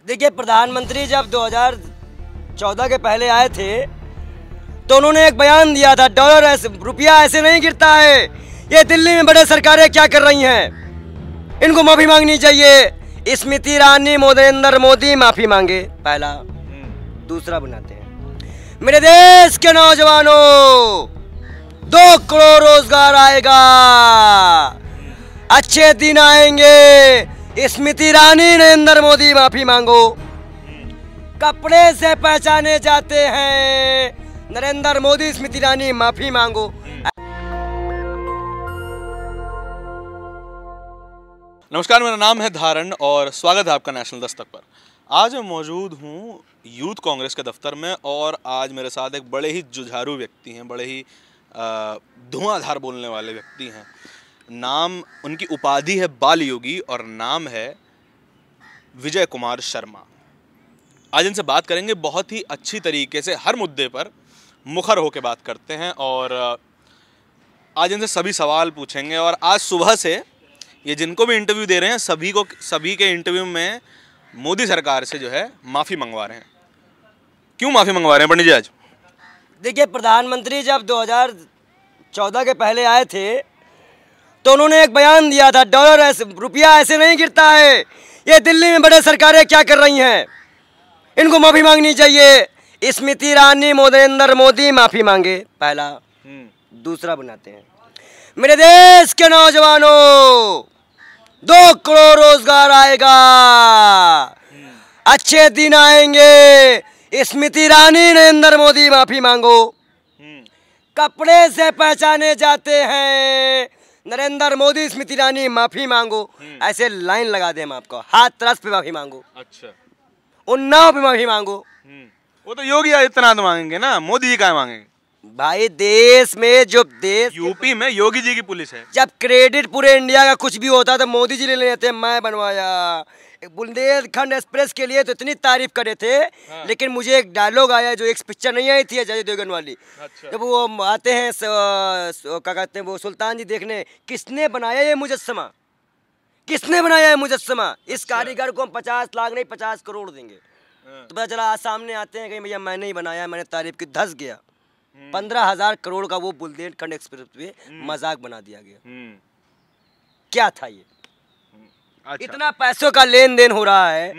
देखिए, प्रधानमंत्री जब 2014 के पहले आए थे तो उन्होंने एक बयान दिया था, डॉलर ऐसे रुपया ऐसे नहीं गिरता है। ये दिल्ली में बड़े सरकारें क्या कर रही हैं, इनको माफी मांगनी चाहिए। स्मृति ईरानी, नरेंद्र मोदी माफी मांगे, पहला। दूसरा बनाते हैं, मेरे देश के नौजवानों 2 करोड़ रोजगार आएगा, अच्छे दिन आएंगे। स्मृति ईरानी, नरेंद्र मोदी माफी मांगो। कपड़े से पहचाने जाते हैं, नरेंद्र मोदी, स्मृति ईरानी माफी मांगो। नमस्कार, मेरा नाम है धारण और स्वागत है आपका नेशनल दस्तक पर। आज मैं मौजूद हूँ यूथ कांग्रेस के दफ्तर में और आज मेरे साथ एक बड़े ही जुझारू व्यक्ति हैं, बड़े ही धुआंधार बोलने वाले व्यक्ति हैं। नाम, उनकी उपाधि है बाल योगी और नाम है विजय कुमार शर्मा। आज इनसे बात करेंगे, बहुत ही अच्छी तरीके से हर मुद्दे पर मुखर होकर बात करते हैं और आज इनसे सभी सवाल पूछेंगे। और आज सुबह से ये जिनको भी इंटरव्यू दे रहे हैं सभी के इंटरव्यू में मोदी सरकार से जो है माफ़ी मंगवा रहे हैं। क्यों माफ़ी मंगवा रहे हैं पंडित जी आज? देखिए, प्रधानमंत्री जब 2014 के पहले आए थे तो उन्होंने एक बयान दिया था, डॉलर ऐसे रुपया ऐसे नहीं गिरता है। ये दिल्ली में बड़े सरकारें क्या कर रही हैं, इनको माफी मांगनी चाहिए। स्मृति ईरानी, नरेंद्र मोदी माफी मांगे, पहला। दूसरा बनाते हैं, मेरे देश के नौजवानों 2 करोड़ रोजगार आएगा, अच्छे दिन आएंगे। स्मृति ईरानी, नरेंद्र मोदी माफी मांगो। कपड़े से पहचाने जाते हैं, नरेंद्र मोदी, स्मृति ईरानी माफी मांगो। ऐसे लाइन लगा दे हम आपको, हाथरस पे माफी मांगो, अच्छा, उन्नाव पे माफी मांगो। वो तो योगी आदित्यनाथ मांगेंगे ना, मोदी जी क्या मांगेंगे? भाई, देश में जो देश यूपी में योगी जी की पुलिस है। जब क्रेडिट पूरे इंडिया का कुछ भी होता तो मोदी जी ले लेते हैं, मैं बनवाया। बुंदेलखंड एक्सप्रेस के लिए तो इतनी तारीफ करे थे। हाँ। लेकिन मुझे एक डायलॉग आया, जो एक पिक्चर नहीं आई थी अजय देवगन वाली। अच्छा। जब वो आते हैं क्या कहते हैं वो सुल्तान जी देखने, किसने बनाया ये मुजस्समा, किसने बनाया है मुजस्समा? इस कारीगर को हम 50 लाख नहीं 50 करोड़ देंगे। तो पता चला आज सामने आते हैं, कहीं भैया मैंने ही बनाया, मैंने तारीफ की, धस गया। 15,000 करोड़ का वो बुंदेलखंड एक्सप्रेस पे मजाक बना दिया गया। क्या था ये? अच्छा। इतना पैसों का लेन देन हो रहा है,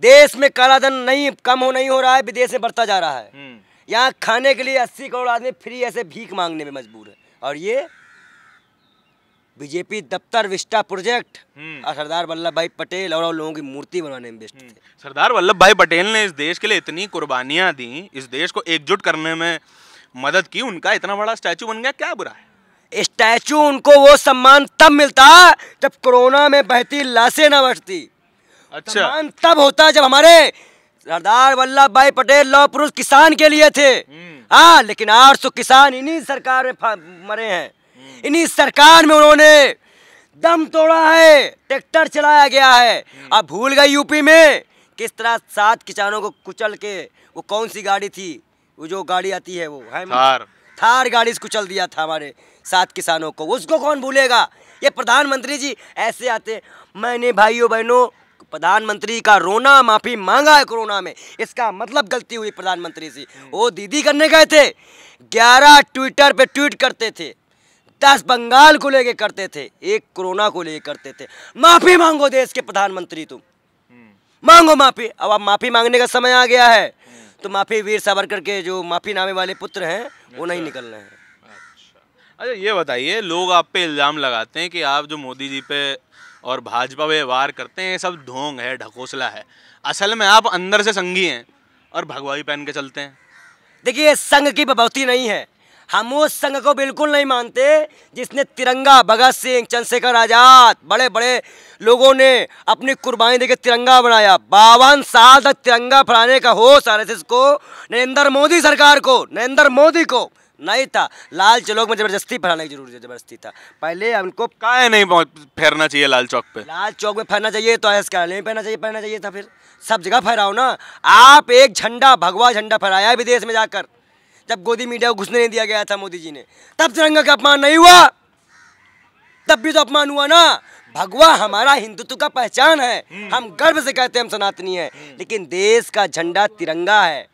देश में काला धन नहीं हो रहा है, विदेश में बढ़ता जा रहा है। यहाँ खाने के लिए 80 करोड़ आदमी फ्री ऐसे भीख मांगने में मजबूर है। और ये बीजेपी दफ्तर, विस्टा प्रोजेक्ट और सरदार वल्लभ भाई पटेल और लोगों की मूर्ति बनाने में व्यस्त थे। सरदार वल्लभ भाई पटेल ने इस देश के लिए इतनी कुर्बानियां दी, इस देश को एकजुट करने में मदद की, उनका इतना बड़ा स्टैचू बन गया, क्या बुरा है? स्टैचू उनको वो सम्मान तब मिलता जब कोरोना में बहती लाशें न बचती। अच्छा। सम्मान तब होता जब हमारे सरदार वल्लभ भाई पटेल लौह पुरुष किसान के लिए थे। हाँ, लेकिन 800 किसान इन्हीं सरकार में मरे हैं, इन्हीं सरकार में उन्होंने दम तोड़ा है, ट्रैक्टर चलाया गया है। अब भूल गए यूपी में किस तरह 7 किसानों को कुचल के, वो कौन सी गाड़ी थी, वो जो गाड़ी आती है वो है थार गाड़ी से कुचल दिया था हमारे 7 किसानों को, उसको कौन भूलेगा? ये प्रधानमंत्री जी ऐसे आते। मैंने भाइयों बहनों प्रधानमंत्री का रोना माफी मांगा है कोरोना में, इसका मतलब गलती हुई प्रधानमंत्री से। वो दीदी करने गए थे, 11 ट्विटर पे ट्वीट करते थे, 10 बंगाल को लेके करते थे, 1 कोरोना को लेके करते थे। माफी मांगो देश के प्रधानमंत्री, तुम मांगो माफी। अब आप माफी मांगने का समय आ गया है, तो माफी वीर सावरकर के जो माफीनामे वाले पुत्र हैं वो नहीं निकल रहे हैं। अच्छा, ये बताइए, लोग आप पे इल्ज़ाम लगाते हैं कि आप जो मोदी जी पे और भाजपा पे वार करते हैं, ये सब ढोंग है, ढकोसला है। असल में आप अंदर से संघी हैं और भगवाई पहन के चलते हैं। देखिए, संघ की बभौती नहीं है, हम उस संघ को बिल्कुल नहीं मानते जिसने तिरंगा, भगत सिंह, चंद्रशेखर आजाद, बड़े बड़े लोगों ने अपनी कुर्बानी देके तिरंगा बनाया। 52 साल तक तिरंगा फहराने का होश आरएसएस को, नरेंद्र मोदी सरकार को, नरेंद्र मोदी को नहीं था। लाल चौक में जबरदस्ती फहराने की जबरदस्ती था। पहले उनको काहे नहीं फहरना चाहिए लाल चौक पे? लाल चौक में फहरना चाहिए तो ऐसा कार्यालय में पहनना चाहिए था। फिर सब जगह फहराओ ना। आप एक झंडा, भगवा झंडा फहराया है विदेश में जाकर, जब गोदी मीडिया को घुसने नहीं दिया गया था मोदी जी ने, तब तिरंगा का अपमान नहीं हुआ? तब भी तो अपमान हुआ ना। भगवा हमारा हिंदुत्व का पहचान है, हम गर्व से कहते हैं हम सनातनी हैं, लेकिन देश का झंडा तिरंगा है,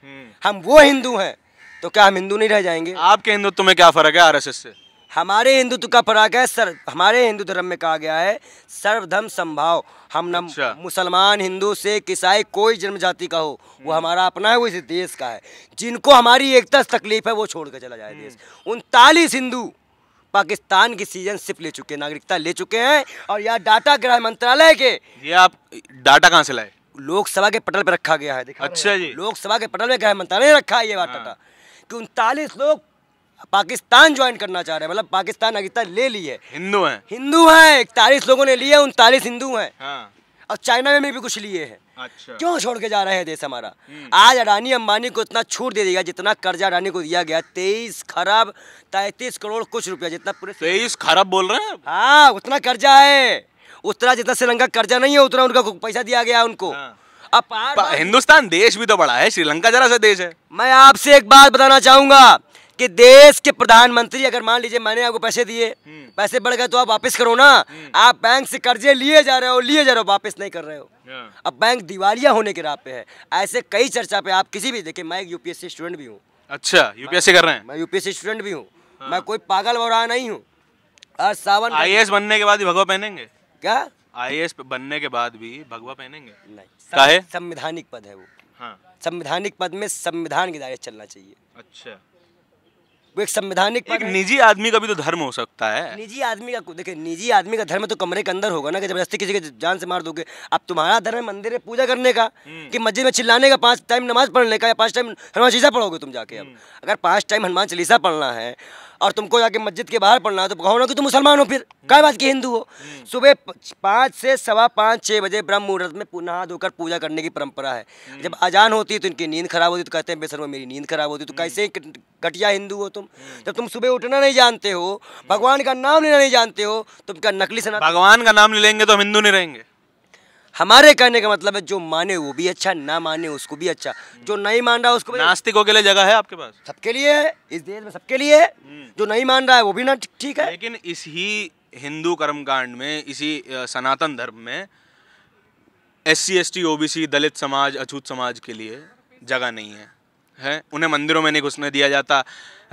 हम वो हिंदू हैं, तो क्या हम हिंदू नहीं रह जाएंगे? आपके हिंदुत्व में क्या फर्क है आरएसएस से? हमारे हिंदुत्व का फर्क है हमारे हिंदू धर्म में कहा गया है सर्वधर्म समभाव। हम न मुसलमान, हिंदू, सिख, ईसाई, कोई जन्म जाति का हो, वो हमारा अपना है, वो इस देश का है। जिनको हमारी एकता से तकलीफ है वो छोड़ कर चला जाए देश। 39 हिंदू पाकिस्तान की सिटीजनशिप ले चुके हैं, नागरिकता ले चुके हैं, और यहाँ डाटा गृह मंत्रालय के, ये आप डाटा कहाँ से लाए? लोकसभा के पटल पे रखा गया है। अच्छा जी, लोकसभा के पटल में गृह मंत्रालय ने रखा है ये डाटा कि 39 लोग पाकिस्तान ज्वाइन करना चाह रहे हैं, मतलब पाकिस्तान नागरिकता ले ली है, हिंदू हैं। 41 लोगों ने लिए, 39 हिंदू हैं। हाँ। और चाइना में भी कुछ लिए हैं। अच्छा। क्यों छोड़ के जा रहे हैं देश हमारा? आज अडानी अंबानी को इतना छूट दे दिया, जितना कर्जा अडानी को दिया गया 23 खरब 33 करोड़ कुछ रुपया, जितना पूरे 23 खरब बोल रहे हैं? हाँ, उतना कर्जा है, उतना जितना श्रीलंका कर्जा नहीं है उतना उनका पैसा दिया गया उनको। हाँ। अब हिंदुस्तान देश भी तो बड़ा है, श्रीलंका जरा सा देश है। मैं आपसे एक बात बताना चाहूंगा कि देश के प्रधानमंत्री, अगर मान लीजिए मैंने आपको पैसे दिए, पैसे बढ़ गए तो आप वापस करो ना। आप बैंक से कर्जे लिए जा रहे हो, वापस नहीं कर रहे हो। अब बैंक दिवालिया होने के राह पे है। ऐसे कई चर्चा पे आप किसी भी देखिए, मैं एक यूपीएससी स्टूडेंट भी हूँ। अच्छा, यूपीएससी कर रहे हैं? मैं यूपीएससी स्टूडेंट भी हूँ। मैं कोई पागल वगैरह नहीं हूँ। आज सावन आईएएस बनने के बाद भी भगवा पहनेंगे क्या? आईएएस बनने के बाद भी भगवा पहनेंगे? नहीं, संवैधानिक पद है वो। हाँ। संवैधानिक पद में संविधान के दायरे चलना चाहिए। अच्छा, वो एक संवैधानिक एक निजी आदमी का भी तो धर्म हो सकता है। निजी आदमी का देखिए, निजी आदमी का धर्म तो कमरे के अंदर होगा ना, कि जबरदस्ती किसी के जान से मार दोगे। अब तुम्हारा धर्म है मंदिर में पूजा करने का, कि मस्जिद में चिल्लाने का, 5 टाइम नमाज पढ़ने का, या 5 टाइम हनुमान चालीसा पढ़ोगे तुम जाके। अब अगर 5 टाइम हनुमान चालीसा पढ़ना है और तुमको जाके मस्जिद के बाहर पढ़ना है, तो कहो ना कि तुम मुसलमान हो, फिर क्या बात की हिंदू हो। सुबह 5 से 5:15-6 बजे ब्रह्म मुहूर्त में नहा धोकर पूजा करने की परंपरा है। जब अजान होती है तो इनकी नींद खराब होती, तो कहते हैं बेशर्म मेरी नींद खराब होती। तो कैसे घटिया हिंदू हो तुम, जब तुम सुबह उठना नहीं जानते हो, भगवान का नाम लेना नहीं जानते हो, तुम क्या नकली सनातन? भगवान का नाम ले लेंगे तो हम हिंदू नहीं रहेंगे। हमारे कहने का मतलब है जो माने वो भी अच्छा, ना माने उसको भी अच्छा, जो नहीं मान रहा उसको भी। नास्तिकों के लिए जगह है आपके पास? सबके लिए है, इस देश में सबके लिए है। जो नहीं मान रहा है वो भी ना ठीक है। लेकिन इसी हिंदू कर्मकांड में, इसी सनातन धर्म में SC ST OBC दलित समाज, अछूत समाज के लिए जगह नहीं है। उन्हें मंदिरों में नहीं घुसने दिया जाता।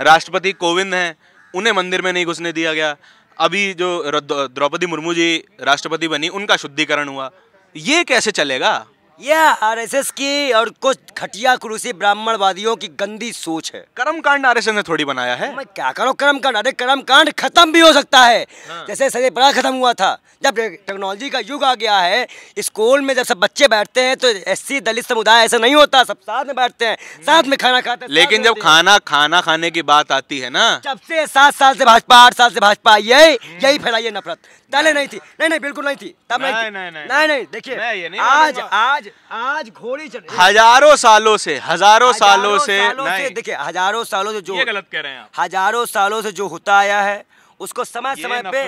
राष्ट्रपति कोविंद हैं, उन्हें मंदिर में नहीं घुसने दिया गया। अभी जो द्रौपदी मुर्मू जी राष्ट्रपति बनी, उनका शुद्धिकरण हुआ। ये कैसे चलेगा? यह आरएसएस की और कुछ घटिया क्रूसी ब्राह्मणवादियों की गंदी सोच है। कर्मकांड आरएसएस ने थोड़ी बनाया है। मैं क्या करूं कर्मकांड? अरे कर्मकांड खत्म भी हो सकता है। हाँ। जैसे सत्यप्रदा खत्म हुआ था, जब टेक्नोलॉजी का युग आ गया है, स्कूल में जब सब बच्चे बैठते हैं तो SC दलित समुदाय ऐसा नहीं होता, सब साथ में बैठते हैं, साथ में खाना खाते हैं। लेकिन जब खाना खाने की बात आती है ना, जब से 7 साल से भाजपा, 8 साल से भाजपा आई है, यही फैलाई नफरत। पहले नहीं थी, नहीं बिल्कुल नहीं थी, तब नहीं। देखिए आज घोड़ी चल हजारों सालों से देखिए, हजारों सालों से जो ये गलत कह रहे हैं आप, हजारों सालों से जो होता आया है उसको समय समय पे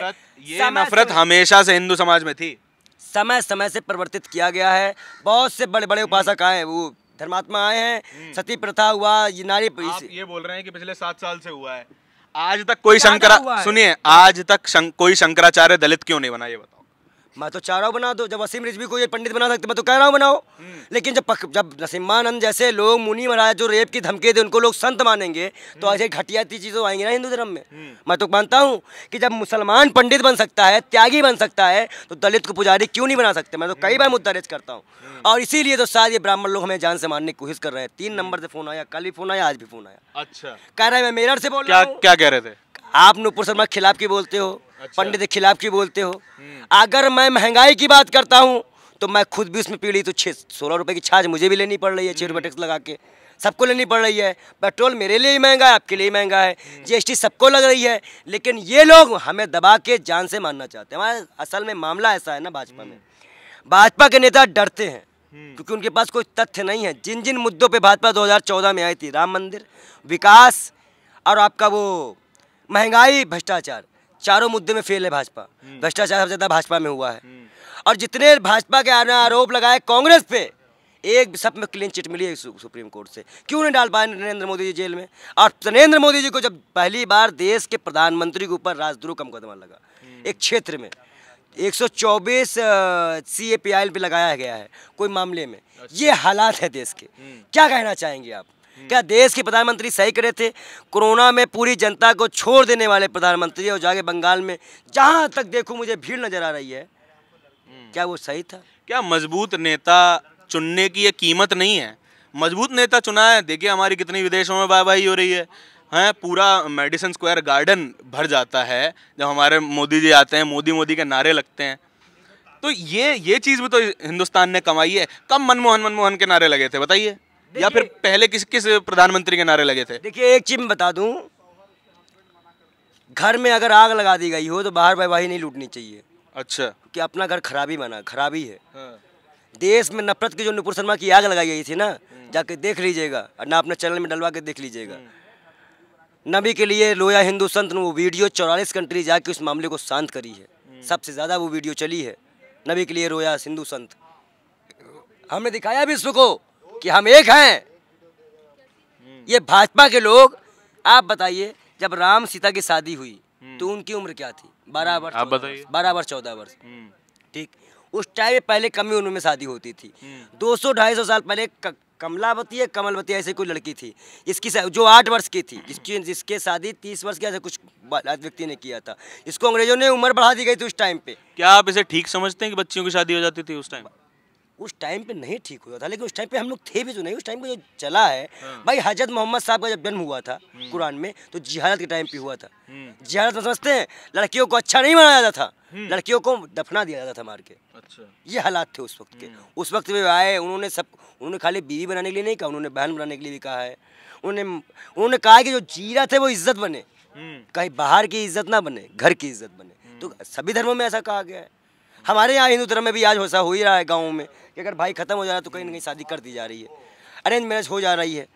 ये नफरत हमेशा से हिंदू समाज में थी, समय समय से परिवर्तित किया गया है। बहुत से बड़े बड़े उपासक आए, वो धर्मात्मा आए हैं, सती प्रथा हुआ, ये नारी। आप ये बोल रहे हैं कि पिछले 7 साल से हुआ है, आज तक कोई सुनिए, आज तक कोई शंकराचार्य दलित क्यों नहीं बना, ये बताओ। मैं तो चाह रहा हूँ बना दो। जब वसीम रिजवी को ये पंडित बना सकते, मैं तो कह रहा हूँ बनाओ। लेकिन जब नरसिम्हानंद जैसे लोग, मुनि महाराज जो रेप की धमकी दे, उनको लोग संत मानेंगे, तो ऐसे घटिया चीज़ें आएंगी ना हिंदू धर्म में। मैं तो मानता हूँ कि जब मुसलमान पंडित बन सकता है, त्यागी बन सकता है, तो दलित को पुजारी क्यों नहीं बना सकते? मैं तो कई बार मुद्दा रेज करता हूँ, और इसीलिए तो शायद ये ब्राह्मण लोग हमें जान से मारने की कोशिश कर रहे हैं। 3 नंबर से फोन आया, कल भी फोन आया, आज भी फोन आया। अच्छा, कह रहे हैं मैं मेरठ से बोल रहा हूँ। क्या कह रहे थे आप? नुपुर शर्मा के खिलाफ की बोलते हो, पंडित के खिलाफ की बोलते हो। अगर मैं महंगाई की बात करता हूँ तो मैं खुद भी उसमें पीड़ित हूँ। 16 रुपए की छाछ मुझे भी लेनी पड़ रही है, 6 रुपये टैक्स लगा के सबको लेनी पड़ रही है। पेट्रोल मेरे लिए ही महंगा है, आपके लिए ही महंगा है, GST सबको लग रही है। लेकिन ये लोग हमें दबा के जान से मारना चाहते हैं। हमारे असल में मामला ऐसा है ना, भाजपा में भाजपा के नेता डरते हैं क्योंकि उनके पास कोई तथ्य नहीं है। जिन जिन मुद्दों पर भाजपा 2014 में आई थी, राम मंदिर, विकास और आपका वो महंगाई, भ्रष्टाचार, चारों मुद्दे में फेल है भाजपा। भ्रष्टाचार सबसे ज्यादा भाजपा में हुआ है। और जितने भाजपा के आरोप लगाए कांग्रेस पे, एक सब में क्लीन चिट मिली है सुप्रीम कोर्ट से। क्यों नहीं डाल पाए नरेंद्र मोदी जी जेल में? और नरेंद्र मोदी जी को जब पहली बार देश के प्रधानमंत्री के ऊपर राजद्रोह का मुकदमा लगा एक क्षेत्र में, 124 CAPIL पे लगाया गया है कोई मामले में। ये हालात है देश के। क्या कहना चाहेंगे आप? क्या देश के प्रधानमंत्री सही करे थे? कोरोना में पूरी जनता को छोड़ देने वाले प्रधानमंत्री और जाके बंगाल में जहाँ तक देखो मुझे भीड़ नजर आ रही है, क्या वो सही था? क्या मजबूत नेता चुनने की ये कीमत नहीं है? मजबूत नेता चुना है, देखिए हमारी कितनी विदेशों में वाहवाही हो रही है, हैं पूरा मेडिसन स्क्वायर गार्डन भर जाता है जब हमारे मोदी जी आते हैं, मोदी मोदी के नारे लगते हैं। तो ये चीज़ भी तो हिंदुस्तान ने कमाई है। कब मनमोहन के नारे लगे थे बताइए, या फिर पहले किस प्रधानमंत्री के नारे लगे थे? देखिए एक चीज मैं बता दूं, घर में अगर आग लगा दी गई हो तो बाहर वाहवाही नहीं लूटनी चाहिए। अच्छा, कि अपना घर खराबी बना, खराबी है। हाँ। देश में नफरत की जो नुपुर शर्मा की आग लगाई गई थी ना, जाके देख लीजिएगा, और ना अपने चैनल में डलवा के देख लीजिएगा। नबी के लिए रोया हिंदू संत ने वो वीडियो 44 कंट्री जाके उस मामले को शांत करी है। सबसे ज़्यादा वो वीडियो चली है, नबी के लिए रोया हिंदू संत। हमने दिखाया विश्व को कि हम एक हैं। ये भाजपा के लोग, आप बताइए जब राम सीता की शादी हुई तो उनकी उम्र क्या थी? 12 वर्ष, आप बताइए। 12 वर्ष 14 वर्ष। ठीक, उस टाइम पहले कमी उम्र में शादी होती थी। 200-250 साल पहले कमलावती है कमलवती ऐसे कोई लड़की थी इसकी जो 8 वर्ष की थी, जिसके शादी 30 वर्ष के ऐसे कुछ व्यक्ति ने किया था। इसको अंग्रेजों ने उम्र बढ़ा दी गई थी उस टाइम पे। क्या आप इसे ठीक समझते हैं कि बच्चियों की शादी हो जाती थी उस टाइम? उस टाइम पे नहीं ठीक हुआ था, लेकिन उस टाइम पे हम लोग थे भी तो नहीं। उस टाइम पे जो चला है भाई, हजरत मोहम्मद साहब का जब जन्म हुआ था कुरान में तो जिहादत के टाइम पे हुआ था। जिहादत में समझते हैं, लड़कियों को अच्छा नहीं माना जाता था, लड़कियों को दफना दिया जाता था मार के। अच्छा, ये हालात थे उस वक्त के। उस वक्त में आए, उन्होंने खाली बीवी बनाने के लिए नहीं कहा, उन्होंने बहन बनाने के लिए भी कहा है। उन्होंने कहा कि जो जीरा थे वो इज्जत बने, कहीं बाहर की इज्जत ना बने, घर की इज्जत बने। तो सभी धर्मों में ऐसा कहा गया है। हमारे यहाँ हिंदू धर्म में भी आज ऐसा हो ही रहा है गाँव में कि अगर भाई खत्म हो जा रहा है तो कहीं ना कहीं शादी कर दी जा रही है, अरेंज मैरिज हो जा रही है।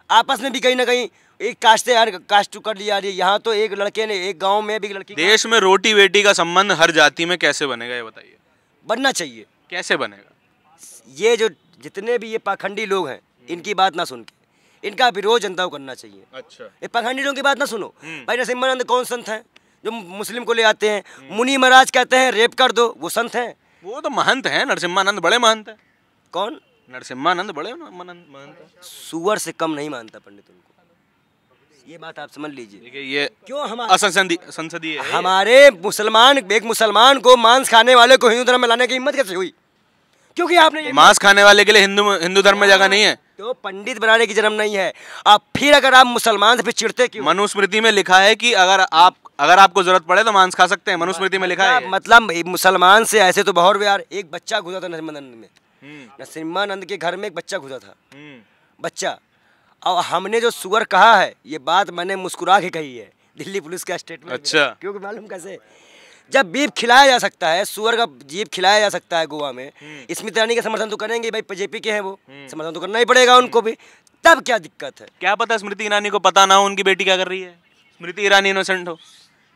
आपस में भी कहीं ना कहीं एक कास्ट से यार कास्ट टू कर लिया रही है। यहाँ तो एक लड़के ने एक गांव में भी लड़की, देश में रोटी बेटी का संबंध हर जाति में कैसे बनेगा ये बताइए? बनना चाहिए। कैसे बनेगा? ये जो जितने भी ये पाखंडी लोग हैं इनकी बात ना सुन के इनका विरोध जनता को करना चाहिए। अच्छा, ये पाखंडी लोगों की बात ना सुनो। भाई नरसिम्हानंद कौन संत है जो मुस्लिम को ले आते हैं? मुनि महाराज कहते हैं रेप कर दो, वो संत हैं? वो तो महंत हैं। नरसिम्हानंद बड़े महंत हैं। कौन? नरसिम्हानंद बड़े महंत। सुअर से कम नहीं मानता पंडित उनको, ये बात आप समझ लीजिए। देखिए ये क्यों हम असंसदीय है। हमारे एक मुसलमान को मांस खाने वाले को हिंदू धर्म में लाने की हिम्मत कैसे हुई? क्योंकि आपने मांस खाने वाले के लिए हिंदू धर्म में जगह नहीं है, तो पंडित बनाने की जन्म नहीं है। अब फिर अगर आप मुसलमान से फिर चिढ़ते क्यों? मनुस्मृति में लिखा है कि अगर आपको जरूरत पड़े तो मांस खा सकते हैं, मनुस्मृति में लिखा है। मतलब मुसलमान से ऐसे तो बहुत यार। एक बच्चा घुसा था नरसिम्हानंद में, नरसिम्हानंद के घर में एक बच्चा घुसा था, बच्चा। और हमने जो सुअर कहा है ये बात मैंने मुस्कुरा के कही है, दिल्ली पुलिस का स्टेटमेंट। अच्छा, क्योंकि मालूम कैसे, जब बीफ खिलाया जा सकता है, सुअर का जीप खिलाया जा सकता है गोवा में, स्मृति ईरानी का समर्थन तो करेंगे भाई, जेपी के हैं वो, समर्थन तो करना ही पड़ेगा उनको भी। तब क्या दिक्कत है? क्या पता स्मृति ईरानी को पता ना हो उनकी बेटी क्या कर रही है, स्मृति ईरानी इनोसेंट हो।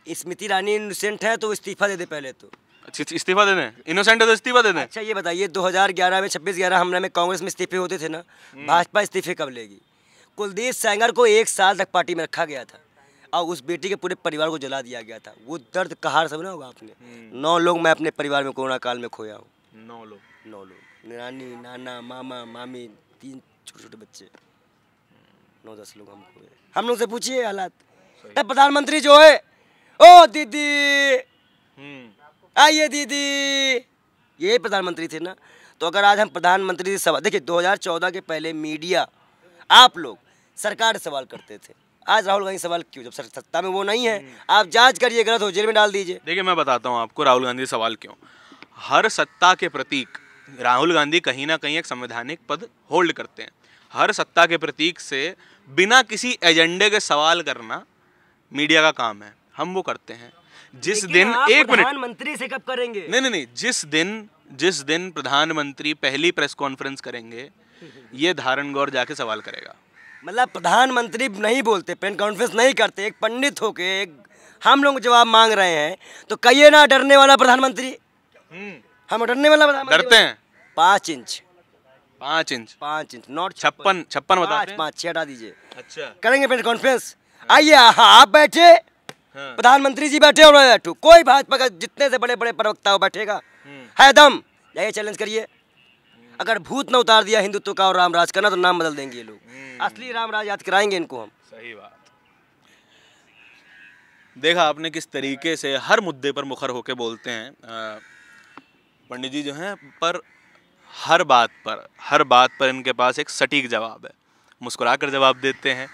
स्मृति ईरानी इनोसेंट है तो इस्तीफा दे दे पहले तो। अच्छा, इस्तीफा दे दें? इनोसेंट है तो इस्तीफा दे दें? अच्छा ये बताइए 2011 में 26/11 हमले में कांग्रेस में इस्तीफे होते थे ना, भाजपा इस्तीफे कब लेगी? कुलदीप सेंगर को 1 साल तक पार्टी में रखा गया था और उस बेटी के पूरे परिवार को जला दिया गया था। वो दर्द कहार समझा होगा आपने। 9 लोग मैं अपने परिवार में कोरोना काल में खोया हूँ। 9 लोग, नानी, नाना, मामा, मामी, 3 छोटे-छोटे बच्चे, 9-10 लोग हम खोए। हम लोग से पूछिए हालात। तब प्रधानमंत्री जो है, ओ दीदी आइए दीदी, ये प्रधानमंत्री थे ना। तो अगर आज हम प्रधानमंत्री से सवाल, देखिए 2014 के पहले मीडिया, आप लोग सरकार से सवाल करते थे। आज राहुल गांधी सवाल क्यों? जब सत्ता में वो नहीं है, आप जांच करिए, गलत हो जेल में डाल दीजिए। देखिए मैं बताता हूँ आपको राहुल गांधी सवाल क्यों। हर सत्ता के प्रतीक राहुल गांधी कहीं ना कहीं एक संवैधानिक पद होल्ड करते हैं। हर सत्ता के प्रतीक से बिना किसी एजेंडे के सवाल करना मीडिया का काम है, हम वो करते हैं। जिस दिन एक मिनट, प्रधानमंत्री से कब करेंगे? नहीं, जिस दिन प्रधानमंत्री पहली प्रेस कॉन्फ्रेंस करेंगे ये धारण गौर जाके सवाल करेगा। मतलब प्रधानमंत्री नहीं बोलते, प्रेस कॉन्फ्रेंस नहीं करते, एक पंडित होके हम लोग जवाब मांग रहे हैं तो कहिए ना डरने वाला प्रधानमंत्री। हम डरने वाला प्रधानमंत्री डरते हैं? 5 इंच, नॉट 56 बताते हैं। 5 6 हटा दीजिए। अच्छा, करेंगे प्रेस कॉन्फ्रेंस। आइए आप बैठे, प्रधानमंत्री जी बैठे और मैं बैठू, कोई भाजपा का जितने से बड़े बड़े प्रवक्ता हो बैठेगा, है दम, जाइए चैलेंज करिए। अगर भूत न उतार दिया हिंदुत्व का और रामराज का ना, तो नाम बदल देंगे ये लोग, असली रामराज याद कराएंगे इनको हम। सही बात। देखा आपने किस तरीके से हर मुद्दे पर मुखर होके बोलते हैं पंडित जी जो हैं, पर हर बात पर इनके पास एक सटीक जवाब है, मुस्कुरा कर जवाब देते हैं।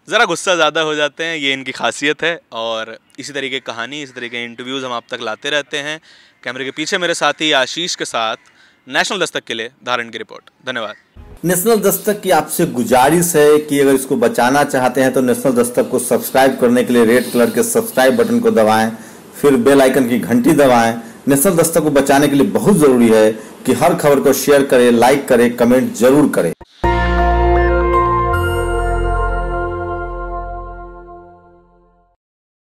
ज़रा गुस्सा ज़्यादा हो जाते हैं, ये इनकी खासियत है। और इसी तरीके की कहानी, इसी तरीके के इंटरव्यूज़ हम आप तक लाते रहते हैं। कैमरे के पीछे मेरे साथी आशीष के साथ नेशनल दस्तक के लिए धारण की रिपोर्ट। धन्यवाद। नेशनल दस्तक की आपसे गुजारिश है कि अगर इसको बचाना चाहते हैं तो नेशनल दस्तक को सब्सक्राइब करने के लिए रेड कलर के सब्सक्राइब बटन को दबाएं, फिर बेल आइकन की घंटी दबाएं। नेशनल दस्तक को बचाने के लिए बहुत ज़रूरी है कि हर खबर को शेयर करें, लाइक करें, कमेंट जरूर करें।